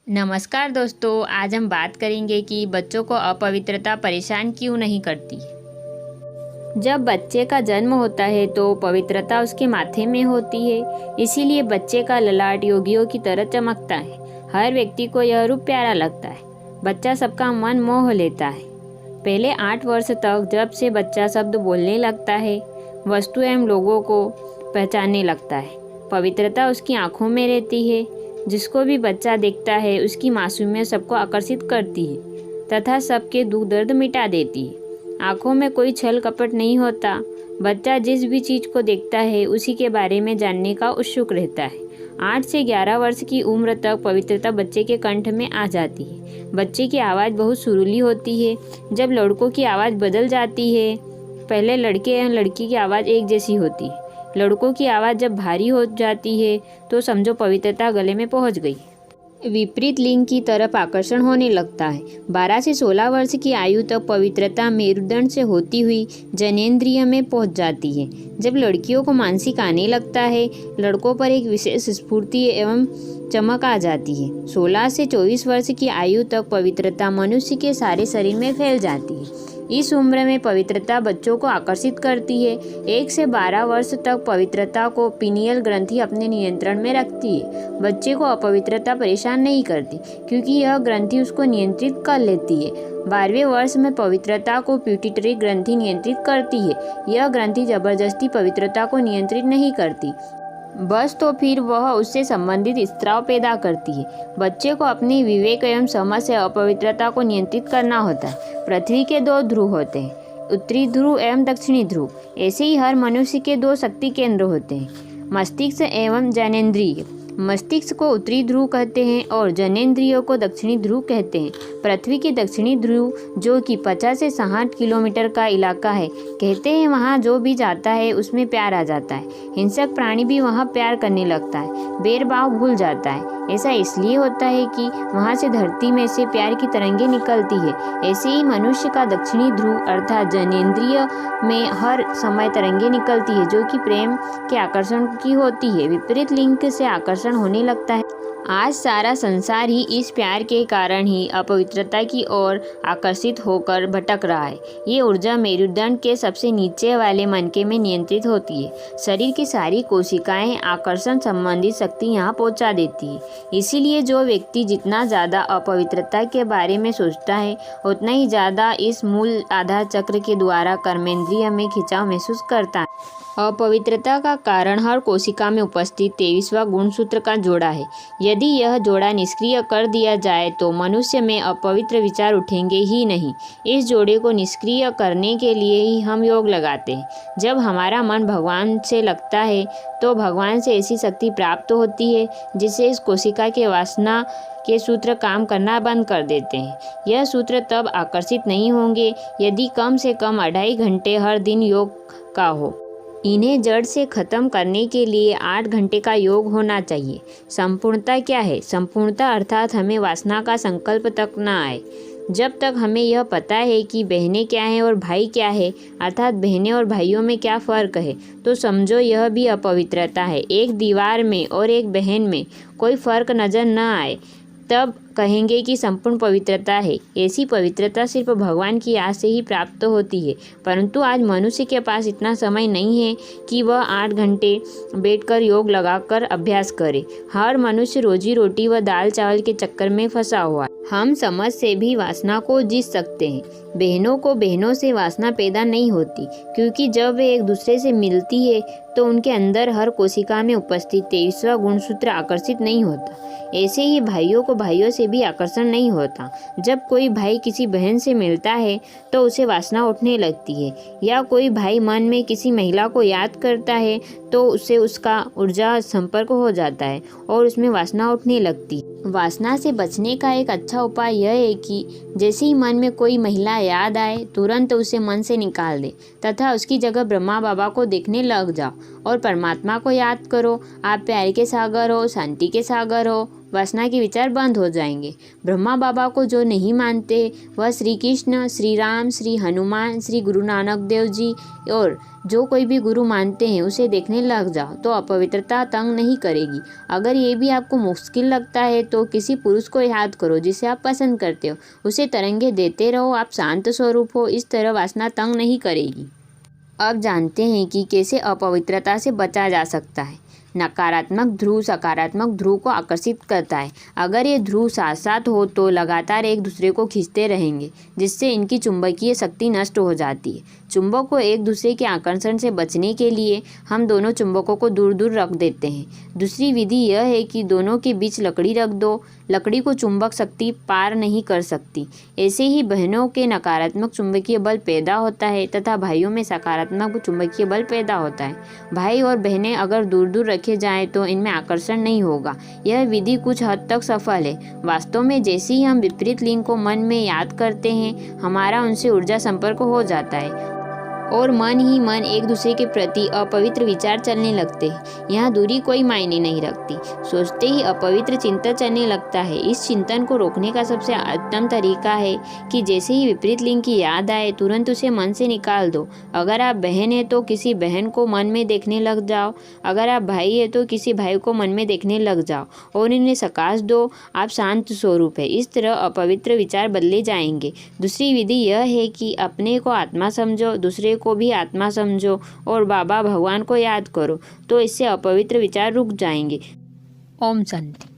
नमस्कार दोस्तों, आज हम बात करेंगे कि बच्चों को अपवित्रता परेशान क्यों नहीं करती। जब बच्चे का जन्म होता है तो पवित्रता उसके माथे में होती है, इसीलिए बच्चे का ललाट योगियों की तरह चमकता है। हर व्यक्ति को यह रूप प्यारा लगता है। बच्चा सबका मन मोह लेता है। पहले 8 वर्ष तक जब से बच्चा शब्द बोलने लगता है, वस्तु एवं लोगों को पहचानने लगता है, पवित्रता उसकी आंखों में रहती है। जिसको भी बच्चा देखता है उसकी मासूमियत सबको आकर्षित करती है तथा सबके दुख दर्द मिटा देती है। आंखों में कोई छल कपट नहीं होता। बच्चा जिस भी चीज़ को देखता है उसी के बारे में जानने का उत्सुक रहता है। 8 से 11 वर्ष की उम्र तक पवित्रता बच्चे के कंठ में आ जाती है। बच्चे की आवाज़ बहुत सुरीली होती है। जब लड़कों की आवाज़ बदल जाती है, पहले लड़के एवं लड़की की आवाज़ एक जैसी होती है। लड़कों की आवाज़ जब भारी हो जाती है तो समझो पवित्रता गले में पहुंच गई। विपरीत लिंग की तरफ आकर्षण होने लगता है। 12 से 16 वर्ष की आयु तक पवित्रता मेरुदंड से होती हुई जनेंद्रिय में पहुंच जाती है। जब लड़कियों को मानसिक आने लगता है, लड़कों पर एक विशेष स्फूर्ति एवं चमक आ जाती है। 16 से 24 वर्ष की आयु तक पवित्रता मनुष्य के सारे शरीर में फैल जाती है। इस उम्र में पवित्रता बच्चों को आकर्षित करती है। 1 से 12 वर्ष तक पवित्रता को पीनियल ग्रंथि अपने नियंत्रण में रखती है। बच्चे को अपवित्रता परेशान नहीं करती क्योंकि यह ग्रंथि उसको नियंत्रित कर लेती है। 12वें वर्ष में पवित्रता को पिट्यूटरी ग्रंथि नियंत्रित करती है। यह ग्रंथि जबरदस्ती पवित्रता को नियंत्रित नहीं करती, बस तो फिर वह उससे संबंधित स्त्राव पैदा करती है। बच्चे को अपनी विवेक एवं समझ से अपवित्रता को नियंत्रित करना होता है। पृथ्वी के 2 ध्रुव होते हैं, उत्तरी ध्रुव एवं दक्षिणी ध्रुव। ऐसे ही हर मनुष्य के 2 शक्ति केंद्र होते हैं, मस्तिष्क एवं जनेंद्रिय। मस्तिष्क को उत्तरी ध्रुव कहते हैं और जनेंद्रियों को दक्षिणी ध्रुव कहते हैं। पृथ्वी के दक्षिणी ध्रुव, जो कि 50 से 60 किलोमीटर का इलाका है, कहते हैं वहाँ जो भी जाता है उसमें प्यार आ जाता है। हिंसक प्राणी भी वहाँ प्यार करने लगता है, भेदभाव भूल जाता है। ऐसा इसलिए होता है कि वहाँ से धरती में से प्यार की तरंगें निकलती है। ऐसे ही मनुष्य का दक्षिणी ध्रुव अर्थात जनेंद्रिय में हर समय तरंगें निकलती है जो कि प्रेम के आकर्षण की होती है। विपरीत लिंग से आकर्षण होने लगता है। आज सारा संसार ही इस प्यार के कारण ही अपवित्रता की ओर आकर्षित होकर भटक रहा है। ये ऊर्जा मेरुदंड के सबसे नीचे वाले मनके में नियंत्रित होती है। शरीर की सारी कोशिकाएं आकर्षण संबंधी शक्ति यहाँ पहुँचा देती है। इसीलिए जो व्यक्ति जितना ज़्यादा अपवित्रता के बारे में सोचता है, उतना ही ज़्यादा इस मूल आधार चक्र के द्वारा कर्मेंद्रिय में खिंचाव महसूस करता है। अपवित्रता का कारण हर कोशिका में उपस्थित 23वां गुणसूत्र का जोड़ा है। यदि यह जोड़ा निष्क्रिय कर दिया जाए तो मनुष्य में अपवित्र विचार उठेंगे ही नहीं। इस जोड़े को निष्क्रिय करने के लिए ही हम योग लगाते हैं। जब हमारा मन भगवान से लगता है तो भगवान से ऐसी शक्ति प्राप्त होती है जिससे इस कोशिका के वासना के सूत्र काम करना बंद कर देते हैं। यह सूत्र तब आकर्षित नहीं होंगे यदि कम से कम 2.5 घंटे हर दिन योग का हो। इन्हें जड़ से खत्म करने के लिए 8 घंटे का योग होना चाहिए। संपूर्णता क्या है? संपूर्णता अर्थात हमें वासना का संकल्प तक न आए। जब तक हमें यह पता है कि बहनें क्या हैं और भाई क्या है, अर्थात बहनें और भाइयों में क्या फ़र्क है, तो समझो यह भी अपवित्रता है। एक दीवार में और एक बहन में कोई फ़र्क नज़र न आए तब कहेंगे कि संपूर्ण पवित्रता है। ऐसी पवित्रता सिर्फ भगवान की याद से ही प्राप्त होती है। परंतु आज मनुष्य के पास इतना समय नहीं है कि वह 8 घंटे बैठकर योग लगाकर अभ्यास करे। हर मनुष्य रोजी रोटी व दाल चावल के चक्कर में फंसा हुआ है। हम समझ से भी वासना को जीत सकते हैं। बहनों को बहनों से वासना पैदा नहीं होती क्योंकि जब वे एक दूसरे से मिलती है तो उनके अंदर हर कोशिका में उपस्थित 23वां गुणसूत्र आकर्षित नहीं होता। ऐसे ही भाइयों को भाइयों से भी आकर्षण नहीं होता। जब कोई भाई किसी बहन से मिलता है तो उसे वासना उठने लगती है, या कोई भाई मन में किसी महिला को याद करता है तो उससे उसका ऊर्जा संपर्क हो जाता है और उसमें वासना उठने लगती है। वासना से बचने का एक अच्छा उपाय यह है कि जैसे ही मन में कोई महिला याद आए तुरंत उसे मन से निकाल दे तथा उसकी जगह ब्रह्मा बाबा को देखने लग जाओ और परमात्मा को याद करो। आप प्यार के सागर हो, शांति के सागर हो, वासना के विचार बंद हो जाएंगे। ब्रह्मा बाबा को जो नहीं मानते वह श्री कृष्ण, श्री राम, श्री हनुमान, श्री गुरु नानक देव जी और जो कोई भी गुरु मानते हैं उसे देखने लग जाओ तो अपवित्रता तंग नहीं करेगी। अगर ये भी आपको मुश्किल लगता है तो किसी पुरुष को याद करो जिसे आप पसंद करते हो, उसे तरंगे देते रहो। आप शांत स्वरूप हो, इस तरह वासना तंग नहीं करेगी। अब जानते हैं कि कैसे अपवित्रता से बचा जा सकता है। नकारात्मक ध्रुव सकारात्मक ध्रुव को आकर्षित करता है। अगर ये ध्रुव साथ साथ हो तो लगातार एक दूसरे को खींचते रहेंगे, जिससे इनकी चुंबकीय शक्ति नष्ट हो जाती है। चुंबक को एक दूसरे के आकर्षण से बचने के लिए हम दोनों चुंबकों को दूर दूर रख देते हैं। दूसरी विधि यह है कि दोनों के बीच लकड़ी रख दो। लकड़ी को चुंबक शक्ति पार नहीं कर सकती। ऐसे ही बहनों के नकारात्मक चुंबकीय बल पैदा होता है तथा भाइयों में सकारात्मक चुंबकीय बल पैदा होता है। भाई और बहनें अगर दूर दूर रखे जाएं तो इनमें आकर्षण नहीं होगा। यह विधि कुछ हद तक सफल है। वास्तव में जैसे ही हम विपरीत लिंग को मन में याद करते हैं, हमारा उनसे ऊर्जा संपर्क हो जाता है और मन ही मन एक दूसरे के प्रति अपवित्र विचार चलने लगते हैं। यहाँ दूरी कोई मायने नहीं रखती। सोचते ही अपवित्र चिंतन चलने लगता है। इस चिंतन को रोकने का सबसे उत्तम तरीका है कि जैसे ही विपरीत लिंग की याद आए तुरंत उसे मन से निकाल दो। अगर आप बहन है तो किसी बहन को मन में देखने लग जाओ। अगर आप भाई है तो किसी भाई को मन में देखने लग जाओ और इन्हें सकाश दो। आप शांत स्वरूप है। इस तरह अपवित्र विचार बदले जाएंगे। दूसरी विधि यह है कि अपने को आत्मा समझो, दूसरे को भी आत्मा समझो और बाबा भगवान को याद करो, तो इससे अपवित्र विचार रुक जाएंगे। ओम शांति।